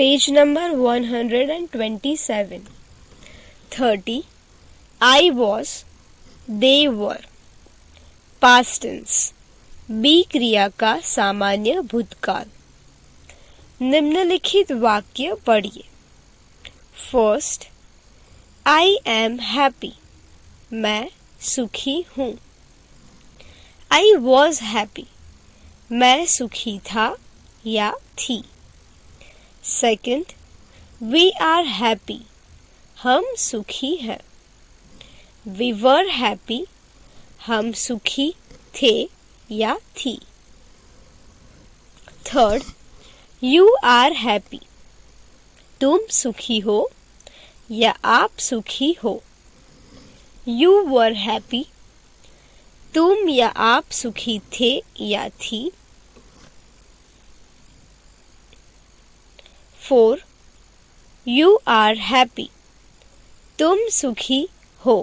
Page number 127. 30. I was, they were. Past tense. Be क्रिया का सामान्य भूतकाल. निम्नलिखित वाक्य पढ़िए. First, I am happy. मैं सुखी हूँ. I was happy. मैं सुखी था या थी. Second, we are happy. हम सुखी हैं. We were happy. हम सुखी थे या थी. Third, you are happy. तुम सुखी हो या आप सुखी हो. You were happy. तुम या आप सुखी थे या थी. 4. You are happy. तुम सुखी हो.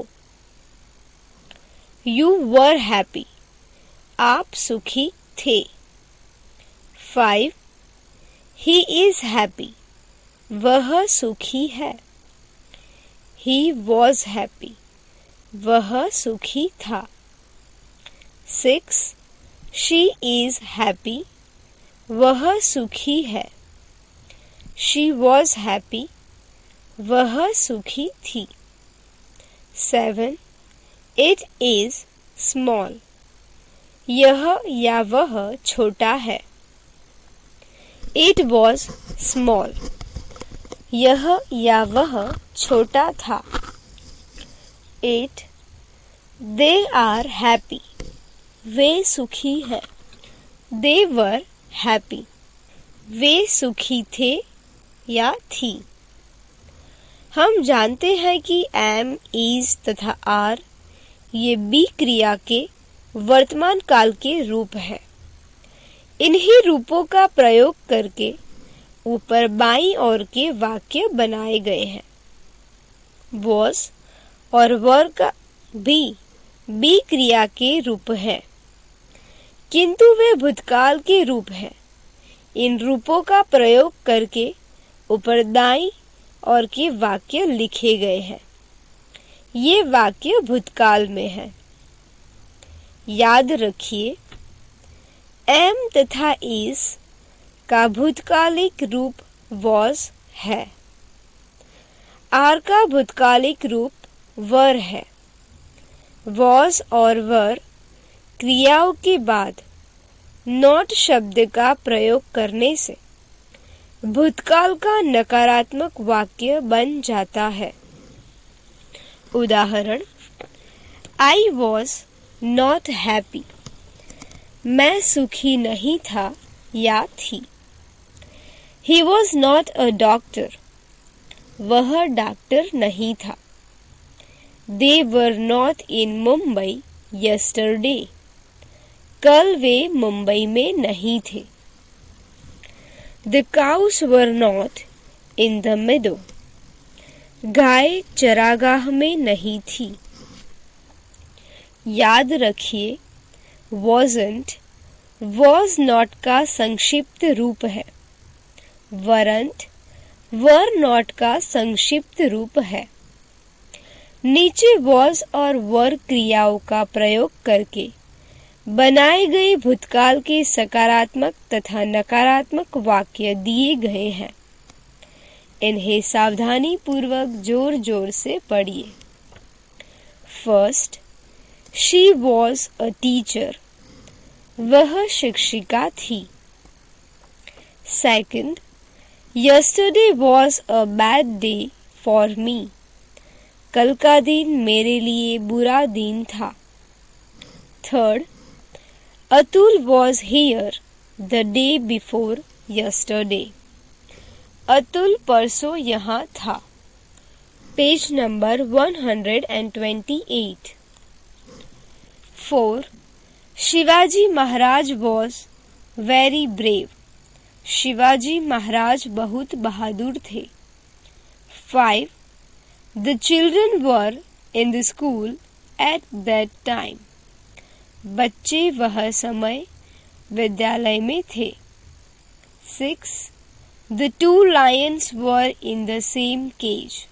You were happy. आप सुखी थे. 5. He is happy. वह सुखी है. He was happy. वह सुखी था. 6. She is happy. वह सुखी है. She was happy. वह सुखी थी. 7. It is small. यह या वह छोटा है. It was small. यह या वह छोटा था. 8. They are happy. वे सुखी हैं. They were happy. वे सुखी थे या थी. हम जानते हैं कि am, is तथा are ये बी क्रिया के वर्तमान काल के रूप हैं. इन्हीं रूपों का प्रयोग करके ऊपर बाईं ओर के वाक्य बनाए गए हैं. was और were का भी बी क्रिया के रूप है, किंतु वे भूतकाल के रूप हैं. इन रूपों का प्रयोग करके ऊपर दाईं ओर के वाक्य लिखे गए हैं. ये वाक्य भूतकाल में है. याद रखिए, am तथा is का भूतकालिक रूप was है. are का भूतकालिक रूप were है. was और were क्रियाओं के बाद not शब्द का प्रयोग करने से भूतकाल का नकारात्मक वाक्य बन जाता है. उदाहरण, I was not happy. मैं सुखी नहीं था या थी. He was not a doctor. वह डॉक्टर नहीं था. They were not in Mumbai yesterday. कल वे मुंबई में नहीं थे. The cows were not in the meadow. गाय चरागाह में नहीं थी. याद रखिए, wasn't, was not का संक्षिप्त रूप है. weren't, were not का संक्षिप्त रूप है. नीचे was और were क्रियाओं का प्रयोग करके बनाए गए भूतकाल के सकारात्मक तथा नकारात्मक वाक्य दिए गए हैं. इन्हें सावधानी पूर्वक जोर जोर से पढ़िए. First, she was a teacher. वह शिक्षिका थी. Second, yesterday was a bad day for me. कल का दिन मेरे लिए बुरा दिन था. Third, Atul was here the day before yesterday. Atul परसों यहाँ था. Page number 128. 4. Shivaji Maharaj was very brave. Shivaji Maharaj बहुत बहादुर थे. 5. The children were in the school at that time. बच्चे वह समय विद्यालय में थे. 6. The two lions were in the same cage.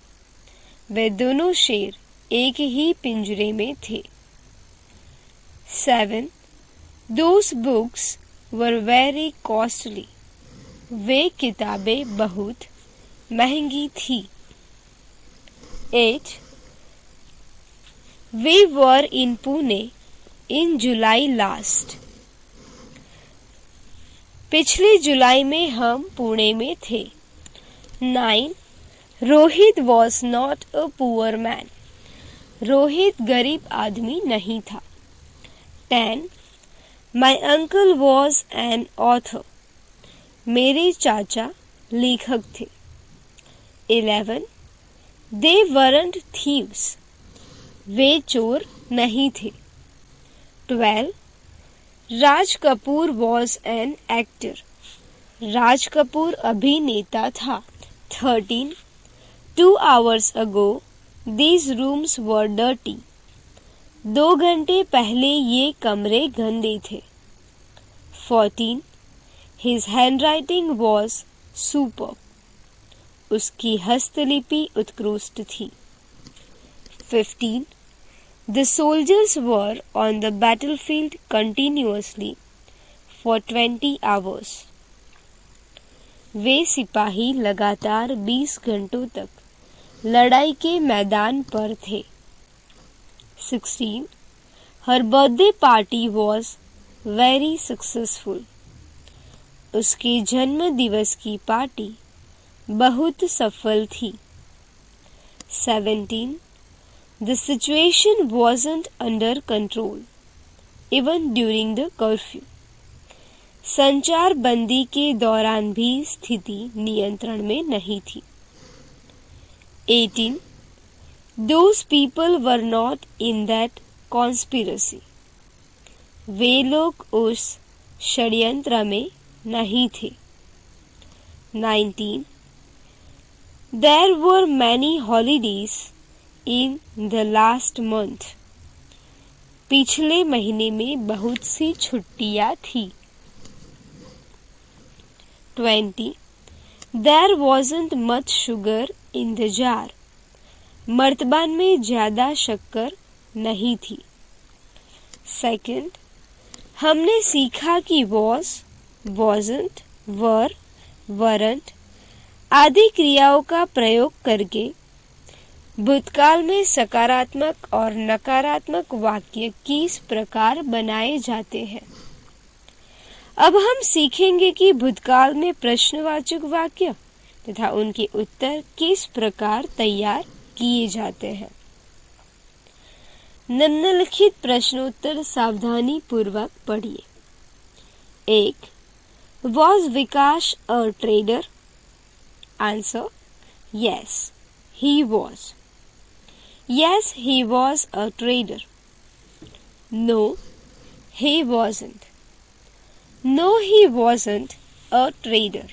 वे दोनों शेर एक ही पिंजरे में थे. 7. Those books were very costly. वे किताबें बहुत महंगी थी. 8. We were in Pune in July last. पिछले जुलाई में हम पुणे में थे. 9. Rohit was not a poor man. Rohit गरीब आदमी नहीं था. 10. My uncle was an author. मेरे चाचा लेखक थे. 11. They weren't thieves. वे चोर नहीं थे. 12. Raj Kapoor was an actor. Raj Kapoor अभिनेता था. 13. 2 hours ago, these rooms were dirty. 2 घंटे पहले ये कमरे गंदे थे. 14. His handwriting was superb. उसकी हस्तलिपि उत्कृष्ट थी. 15. The soldiers were on the battlefield continuously for 20 hours. वे सिपाही लगातार 20 घंटों तक लड़ाई के मैदान पर थे. 16. Her birthday party was very successful. उसके जन्म दिवस की पार्टी बहुत सफल थी. 17. The situation wasn't under control, even during the curfew. संचार बंदी के दौरान भी स्थिति नियंत्रण में नहीं थी. 18. Those people were not in that conspiracy. वे लोग उस षड्यंत्र में नहीं थे. 19. There were many holidays in the last month. पिछले महीने में बहुत सी छुट्टियां थी. 20. There wasn't much sugar in the jar. मर्तबान में ज्यादा शक्कर नहीं थी. 2. हमने सीखा कि was, wasn't, were, weren't आदि क्रियाओं का प्रयोग करके भूतकाल में सकारात्मक और नकारात्मक वाक्य किस प्रकार बनाए जाते हैं. अब हम सीखेंगे कि भूतकाल में प्रश्नवाचक वाक्य तथा उनके उत्तर किस प्रकार तैयार किए जाते हैं. निम्नलिखित प्रश्नोत्तर सावधानी पूर्वक पढ़िए. 1. Was Vikash a trader? Answer: Yes, he was. Yes, he was a trader. No, he wasn't. No, he wasn't a trader.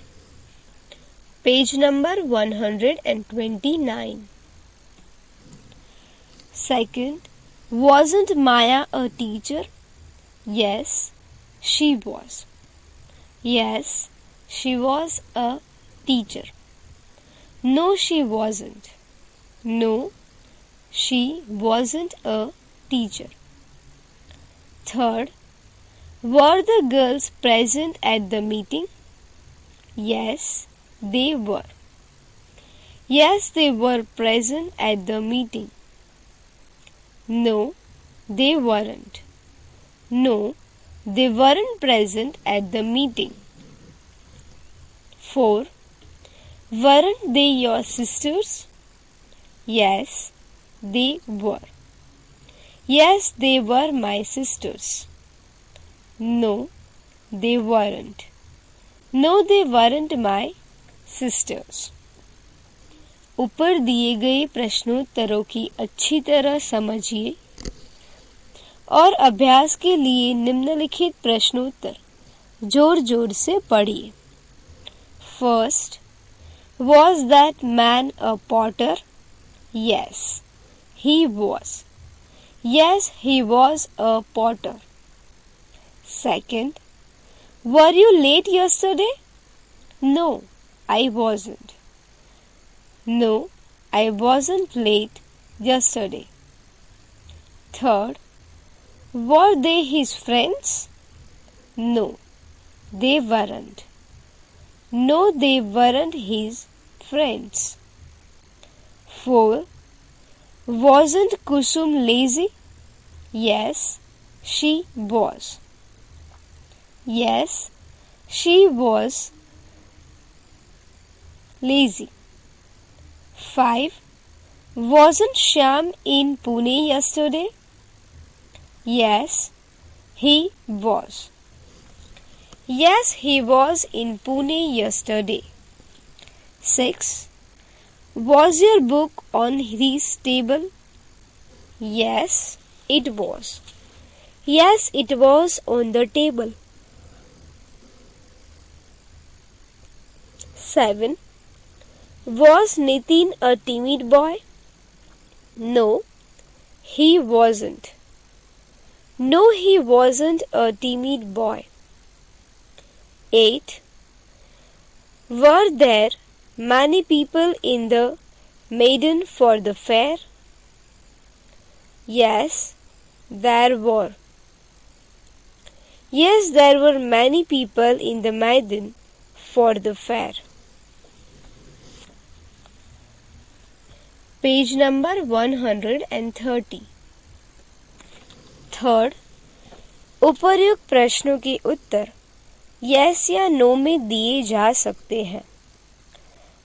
Page number 129. 2. Wasn't Maya a teacher? Yes, she was. Yes, she was a teacher. No, she wasn't. No, she wasn't a teacher. 3. Were the girls present at the meeting? Yes, they were. Yes, they were present at the meeting. No, they weren't. No, they weren't present at the meeting. 4. Weren't they your sisters? Yes, they were. Yes, they were my sisters. No, they weren't. No, they weren't my sisters. ऊपर दिए गए प्रश्नोत्तरों की अच्छी तरह समझिए और अभ्यास के लिए निम्नलिखित प्रश्नोत्तर जोर जोर से पढ़िए. First, was that man a potter? Yes, he was. Yes, he was a potter. Second, were you late yesterday? No, I wasn't. No, I wasn't late yesterday. Third, were they his friends? No, they weren't. No, they weren't his friends. 4. Wasn't Kusum lazy? Yes, she was. Yes, she was lazy. 5. Wasn't Shyam in Pune yesterday? Yes, he was. Yes, he was in Pune yesterday. 6. Was your book on his table? Yes, it was. Yes, it was on the table. 7. Was Nitin a timid boy? No, he wasn't. No, he wasn't a timid boy. 8. Were there many people in the maiden for the fair? Yes, there were. Yes, there were many people in the maiden for the fair. Page number 130. Third, उपर्युक्त प्रश्नों के उत्तर yes या no में दिए जा सकते हैं.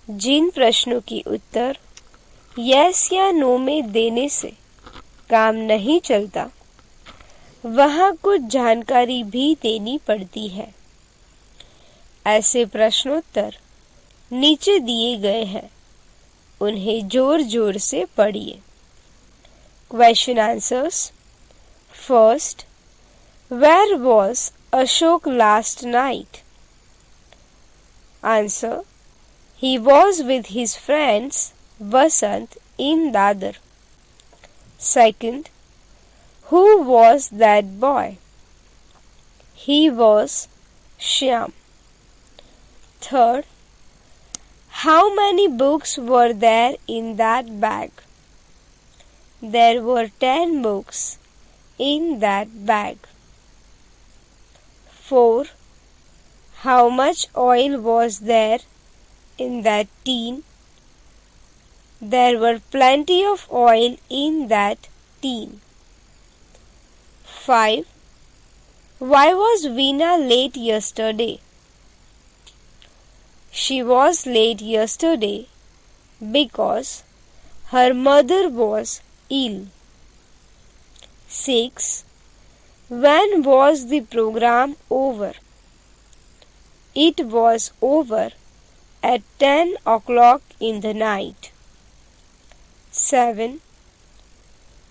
जिन प्रश्नों के उत्तर यस या नो में देने से काम नहीं चलता, वहां कुछ जानकारी भी देनी पड़ती है. ऐसे प्रश्नोत्तर नीचे दिए गए हैं, उन्हें जोर जोर से पढ़िए. Question answers. First, where was Ashok last night? Answer, he was with his friends Vasant in Dadar. Second, who was that boy? He was Shyam. Third, how many books were there in that bag? There were 10 books in that bag. 4. How much oil was there in that tin? There were plenty of oil in that tin. 5. Why was Veena late yesterday? She was late yesterday because her mother was ill. 6. When was the program over? It was over at 10 o'clock in the night. 7.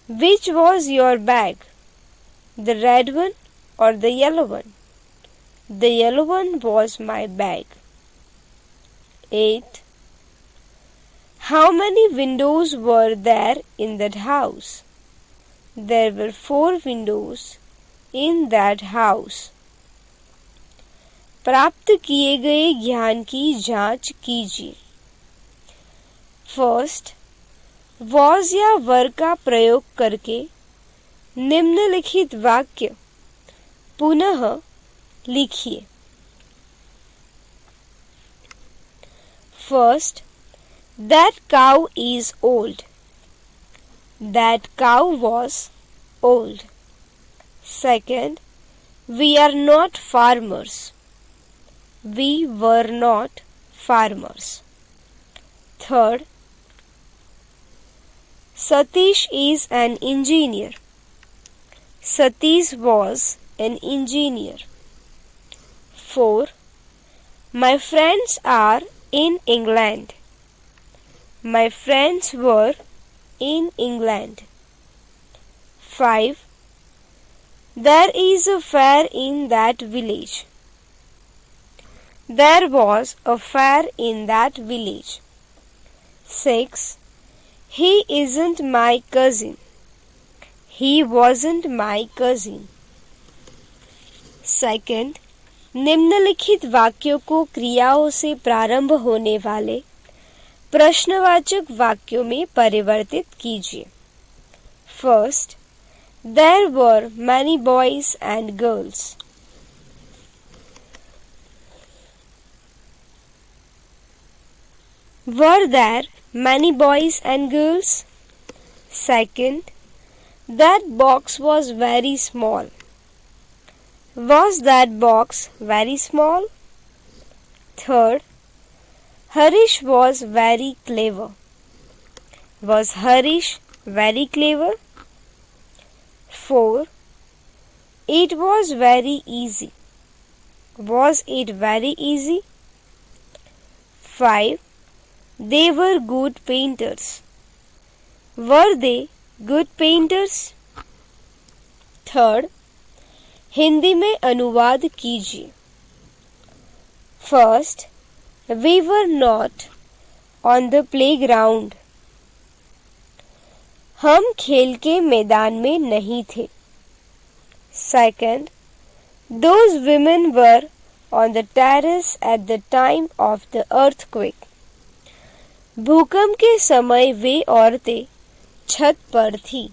Which was your bag? The red one or the yellow one? The yellow one was my bag. 8. How many windows were there in that house? There were 4 windows in that house. प्राप्त किए गए ज्ञान की जांच कीजिए. First, was या वर का प्रयोग करके निम्नलिखित वाक्य पुनः लिखिए. First, that cow is old. That cow was old. Second, we are not farmers. We were not farmers. Third, Satish is an engineer. Satish was an engineer. 4. My friends are in England. My friends were in England. 5. There is a fair in that village. There was a fair in that village. 6. He isn't my cousin. He wasn't my cousin. Second, निम्नलिखित वाक्यों को क्रियाओं से प्रारंभ होने वाले प्रश्नवाचक वाक्यों में परिवर्तित कीजिए। First, there were many boys and girls. Were there many boys and girls? Second, that box was very small. Was that box very small? Third, Harish was very clever. Was Harish very clever? 4. It was very easy. Was it very easy? 5. They were good painters. Were they good painters? Third, Hindi में अनुवाद कीजिए। First, we were not on the playground. हम खेल के मैदान में नहीं थे। Second, those women were on the terrace at the time of the earthquake. भूकंप के समय वे औरतें छत पर थी।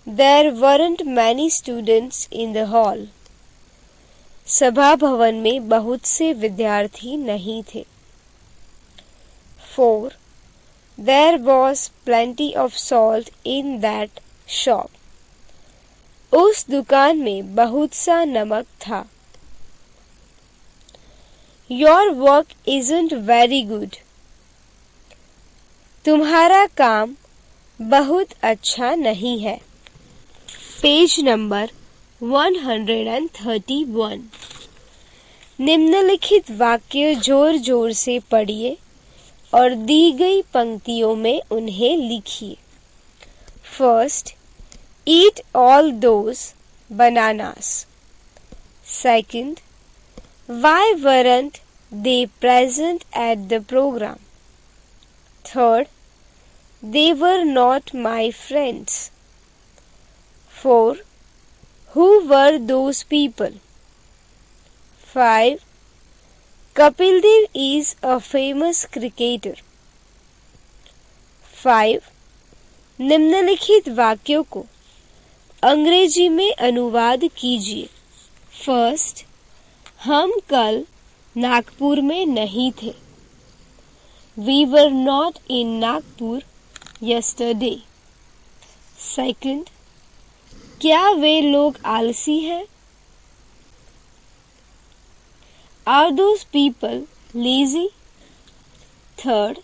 There weren't many students in the hall. सभा भवन में बहुत से विद्यार्थी नहीं थे। 4. There was plenty of salt in that shop. उस दुकान में बहुत सा नमक था। Your work isn't very good. तुम्हारा काम बहुत अच्छा नहीं है। Page number 131। निम्नलिखित वाक्य जोर जोर से पढ़िए और दी गई पंक्तियों में उन्हें लिखिए। First, eat all those bananas. Second, why weren't they present at the programme. Third, they were not my friends. 4. Who were those people? 5. Kapil Dev is a famous cricketer. 5. निम्नलिखित वाक्यों को अंग्रेजी में अनुवाद कीजिए। फर्स्ट, हम कल नागपुर में नहीं थे। We were not in Nagpur yesterday. Second, क्या वे लोग आलसी हैं? Are those people lazy? Third,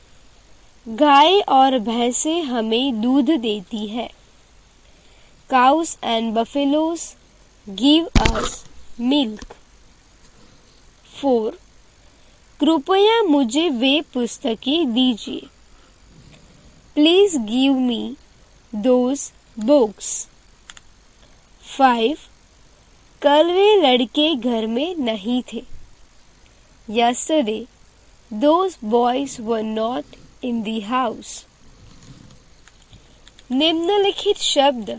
गाय और भैंसें हमें दूध देती है। Cows and buffaloes give us milk. 4. कृपया मुझे वे पुस्तकें दीजिए। Please give me those books. 5. कल वे लड़के घर में नहीं थे। Yesterday, those boys were not in the house. निम्नलिखित शब्द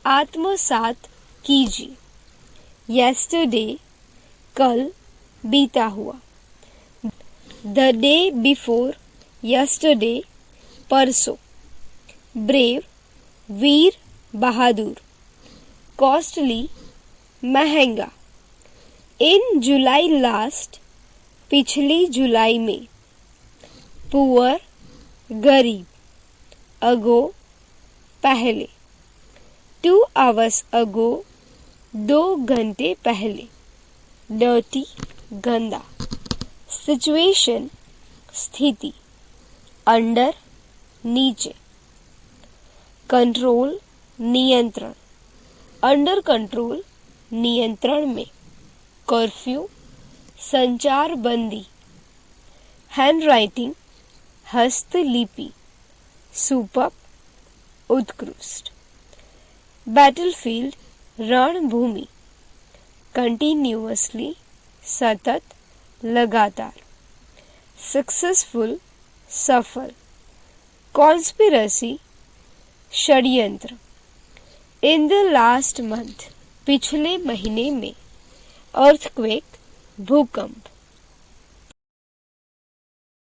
आत्मसात कीजिए। Yesterday, कल बीता हुआ। The day before yesterday, परसों। Brave, वीर बहादुर। Costly, महंगा। In July last, पिछली जुलाई में। Poor, गरीब। Ago, पहले। 2 hours ago, 2 घंटे पहले। Dirty, गंदा। सिचुएशन, स्थिति। अंडर, नीचे। कंट्रोल, नियंत्रण। अंडर कंट्रोल, नियंत्रण में। कर्फ्यू, संचार बंदी। हैंडराइटिंग, हस्तलिपि। सुपर, उत्कृष्ट। बैटलफील्ड, रणभूमि। कंटिन्यूअसली, सतत, लगातार। सक्सेसफुल, सफल। कॉन्स्पिरसी, षड्यंत्र। इन द लास्ट मंथ, पिछले महीने में। earthquake, भूकंप।